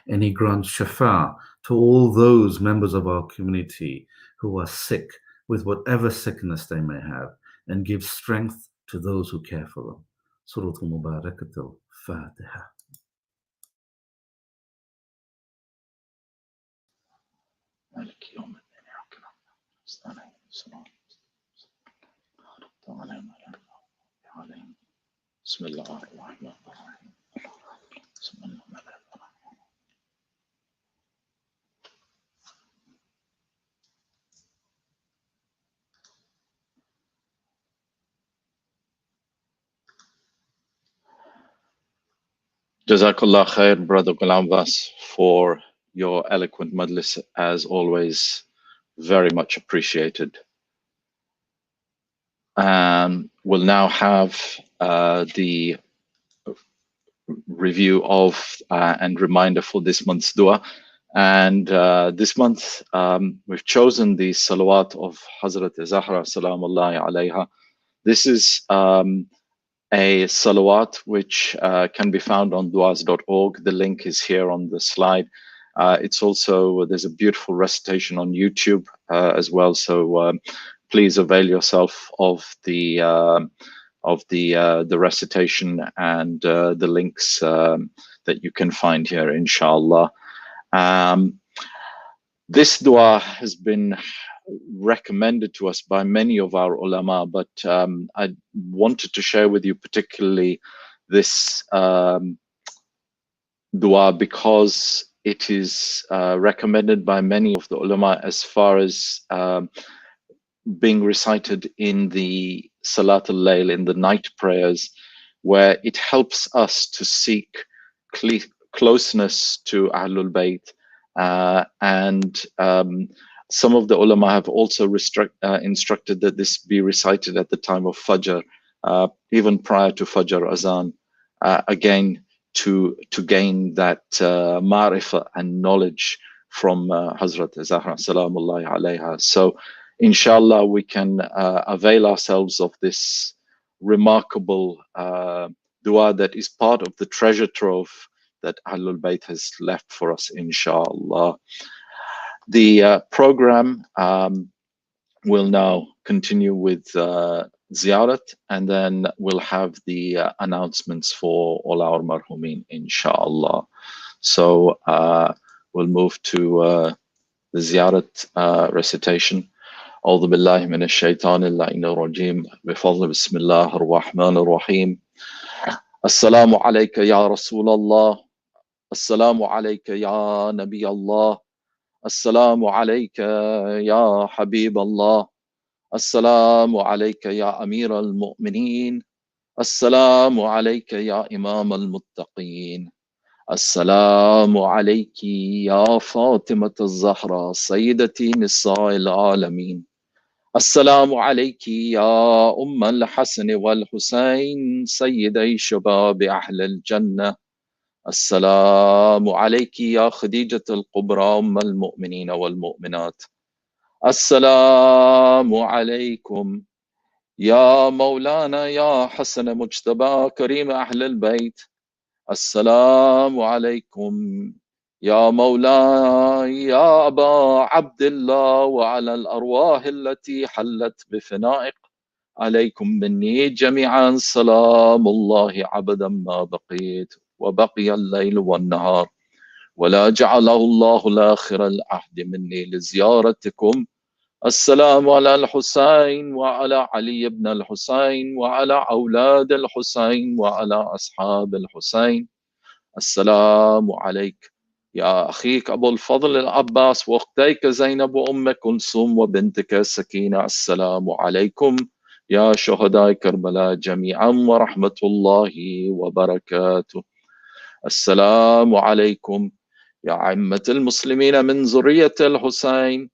and He grants shafa to all those members of our community who are sick with whatever sickness they may have, and gives strength to those who care for them. Surah Al-Mubarakatul Fatiha. Jazakallah khair, Brother Ghulam Abbas, for your eloquent Majlis, as always, very much appreciated. We'll now have the review of and reminder for this month's dua. And this month, we've chosen the salawat of Hazrat Zahra Salamullahi alayha. This is a salawat which can be found on duas.org. The link is here on the slide. It's also, there's a beautiful recitation on YouTube as well. So please avail yourself of the recitation and the links that you can find here, inshallah. This dua has been recommended to us by many of our ulama, but I wanted to share with you particularly this dua because it is recommended by many of the ulama as far as being recited in the Salat al-Layl, in the night prayers, where it helps us to seek closeness to Ahlul Bayt. And some of the ulama have also instructed that this be recited at the time of Fajr, even prior to Fajr Azan, again, to gain that ma'rifah and knowledge from Hazrat Zahra Salamullahi alayha. So inshallah we can avail ourselves of this remarkable dua that is part of the treasure trove that Ahlul Bayt has left for us, inshallah. The program will now continue with ziyarat, and then we'll have the announcements for all our marhumeen, inshallah. So we'll move to the ziyarat recitation. أعوذ بالله من الشيطان اللعين الرجيم بفضل بسم الله الرحمن الرحيم. السلام عليك يا رسول الله، السلام عليك يا نبي الله، السلام عليك يا حبيب الله، السلام عليك يا أمير المؤمنين، السلام عليك يا إمام المتقين، السلام عليك يا فاطمة الزهراء سيدتي نساء العالمين، السلام عليك يا أم الحسن والحسين سيدي شباب أهل الجنة، السلام عليك يا خديجة الكبرى أم المؤمنين والمؤمنات، السلام عليكم يا مولانا يا حسن مجتبى كريم أهل البيت، السلام عليكم يا مولاي يا أبا عبد الله وعلى الأرواح التي حلت بفنائك، عليكم مني جميعا سلام الله عبدا ما بقيت وبقي الليل والنهار، ولا جعله الله لآخر العهد مني لزيارتكم، السلام على الحسين وعلى علي بن الحسين وعلى أولاد الحسين وعلى أصحاب الحسين، السلام عليك يا أخيك أبو الفضل العباس وأختيك زينب وأم كلثوم وبنتك سكينة، السلام عليكم يا شهداء كربلاء جميعا ورحمة الله وبركاته، السلام عليكم يا عمة المسلمين من ذرية الحسين،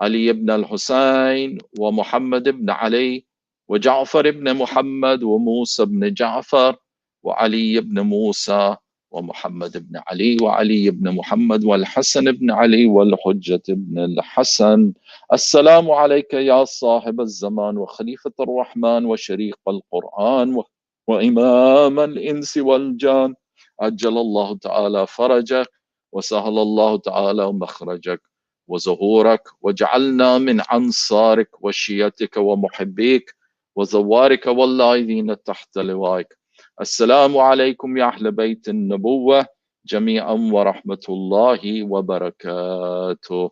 علي بن الحسين ومحمد بن علي وجعفر بن محمد وموسى بن جعفر وعلي بن موسى ومحمد بن علي وعلي بن محمد والحسن بن علي والحجة بن الحسن، السلام عليك يا صاحب الزمان وخليفة الرحمن وشريق القرآن وإمام الإنس والجان، عجل الله تعالى فرجك وسهل الله تعالى مخرجك وظهورك، وجعلنا من أنصارك وشيتك ومحبيك وزوارك واللاذين تحت لوائك، السلام عليكم يا أهل بيت النبوة جميعا ورحمة الله وبركاته.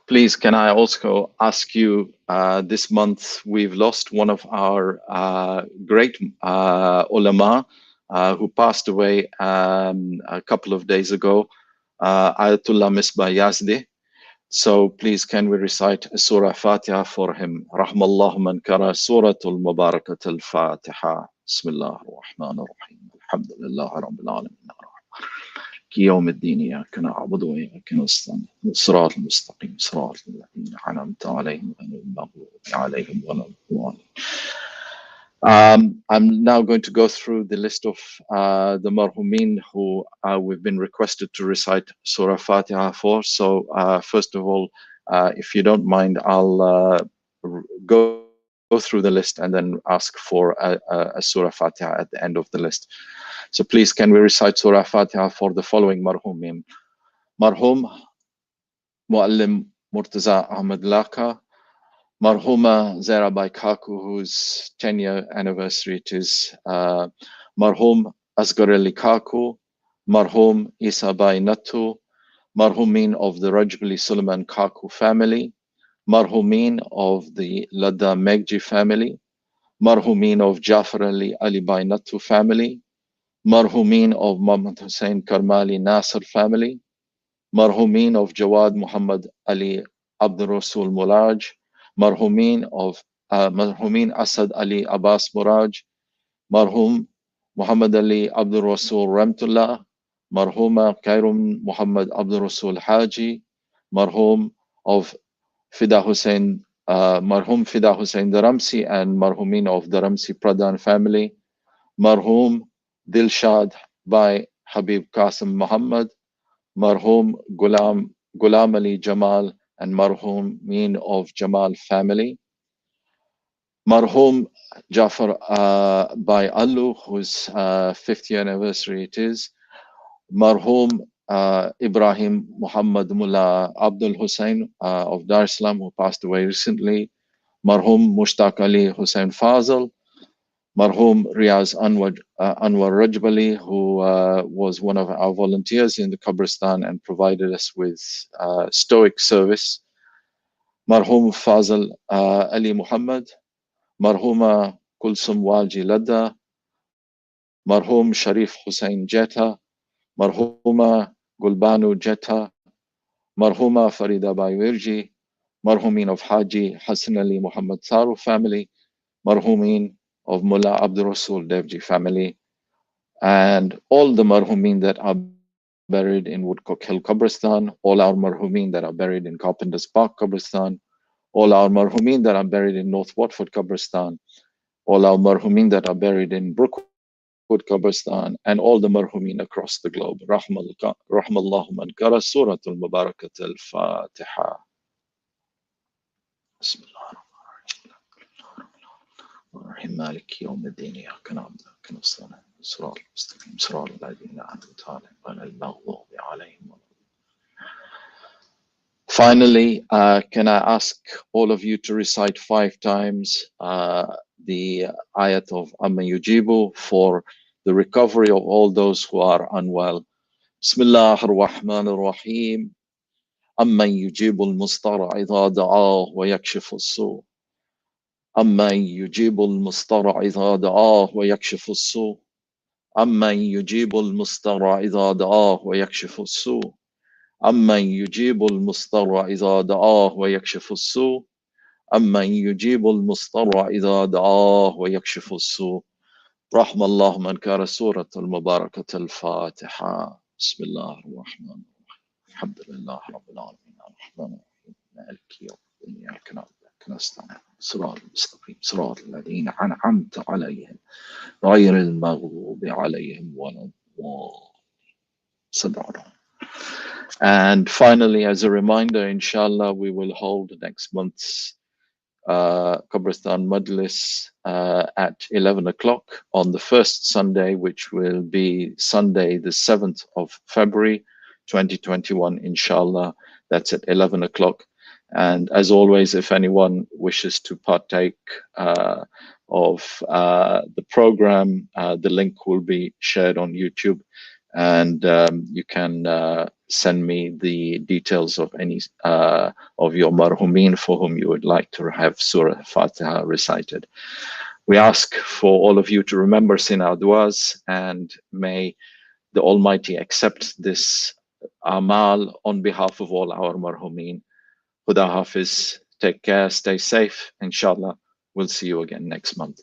Please, can I also ask you, this month we've lost one of our great ulama who passed away a couple of days ago, Ayatollah Misbah Yazdi. So please, can we recite Surah Fatiha for him? Rahmallahu man kara Suratul Mubarakat al-Fatiha. Bismillah ar-Rahman ar-Rahim. Alhamdulillah Rabbil Alamin. يوم الدين إياك نعبد وإياك نستعين صراط المستقيم صراط الذين أنعمت عليهم غير المغضوب عليهم ولا الضالين. I'm now going to go through the list of the marhumeen who we've been requested to recite Surah Fatiha for. So first of all, if you don't mind, I'll go go through the list and then ask for a Surah Fatiha at the end of the list. So please, can we recite Surah Fatiha for the following Marhumeen? Marhum Muallim Murtaza Ahmed Laka, Marhuma Zara Bai Kaku, whose 10-year anniversary it is, Marhum Asghar Ali Kaku, Marhum Isa Bai Nattu, Marhumeen of the Rajbali Suleiman Kaku family, Marhumeen of the Ladda Megji family, Marhumeen of Jafar Ali Bai Nattu family, Marhumeen of Muhammad Hussain Karmali Nasr family, Marhumeen of Jawad Muhammad Ali Abdul Rasul Mulaj, Marhumeen of Marhumeen Asad Ali Abbas Muraj, Marhum Muhammad Ali Abdul Rasul Ramtullah, Marhuma Kairum Muhammad Abdul Rasul Haji, Marhum of Fida Hussain, Marhum Fida Hussain Daramsi and Marhumeen of Daramsi Pradhan family, Marhum Dilshad by Habib Qasim Muhammad, Marhum Ghulam Ali Jamal and Marhumeen of Jamal family, Marhum Jafar by Allu, whose 50th anniversary it is, Marhum Ibrahim Muhammad Mullah Abdul Hussain of Dar es Salaam, who passed away recently, Marhum Mushtaq Ali Hussain Fazal, Marhum Riaz Anwar Rajbali, who was one of our volunteers in the Kabristan and provided us with stoic service, Marhum Fazal Ali Muhammad, Marhuma Kulsum Walji Ladda, Marhum Sharif Hussain Jetta, Marhuma Gulbanu Jetta, Marhuma Farida Bai Wirji, Marhumeen of Haji Hassan Ali Muhammad Tharu family, Marhumeen of Mullah Abdul Rasul Devji family, and all the Marhumeen that are buried in Woodcock Hill, Kabristan, all our Marhumeen that are buried in Carpenter's Park, Kabristan, all our Marhumeen that are buried in North Watford, Kabristan, all our Marhumeen that are buried in Brookwood, Kabristan, and all the Marhumeen across the globe. Rahmallahu man kara Suratul Mubarakat al-Fatiha. Bismillah. مالك يوم الدين إياك نعبد وإياك نستعين صراط المستقيم صراط الذين أنعمت عليهم غير المغضوب عليهم. Finally, can I ask all of you to recite 5 times the ayat of Amma Yujibu for the recovery of all those who are unwell. Bismillah ar-Rahman ar-Rahim. Amma Yujibu al-Mustara idha da'ah wa yakshifu as-su'. أمن يجيب المضطر إذا دعاه ويكشف السوء أمن يجيب المضطر إذا دعاه ويكشف السوء أمن يجيب المضطر إذا دعاه ويكشف السوء أمن يجيب المضطر إذا دعاه ويكشف السوء. رحم الله من كان سورة المباركة الفاتحة. بسم الله الرحمن الرحيم. الحمد لله رب العالمين الرحمن الرحيم مالك يوم الدين إياك نعبد وإياك نستعين صراط المستقيم صراط الذين أنعمت عليهم غير المغضوب عليهم ولا الضالين. And finally, as a reminder, inshallah, we will hold next month's Kabristan Majlis at 11 o'clock on the first Sunday, which will be Sunday, the 7th of February, 2021, inshallah. That's at 11 o'clock. And as always, if anyone wishes to partake of the program, the link will be shared on YouTube, and you can send me the details of any of your marhumeen for whom you would like to have Surah Fatiha recited. We ask for all of you to remember us in our du'as, and may the Almighty accept this amal on behalf of all our marhumeen. Huda Hafiz, take care, stay safe. Inshallah, we'll see you again next month.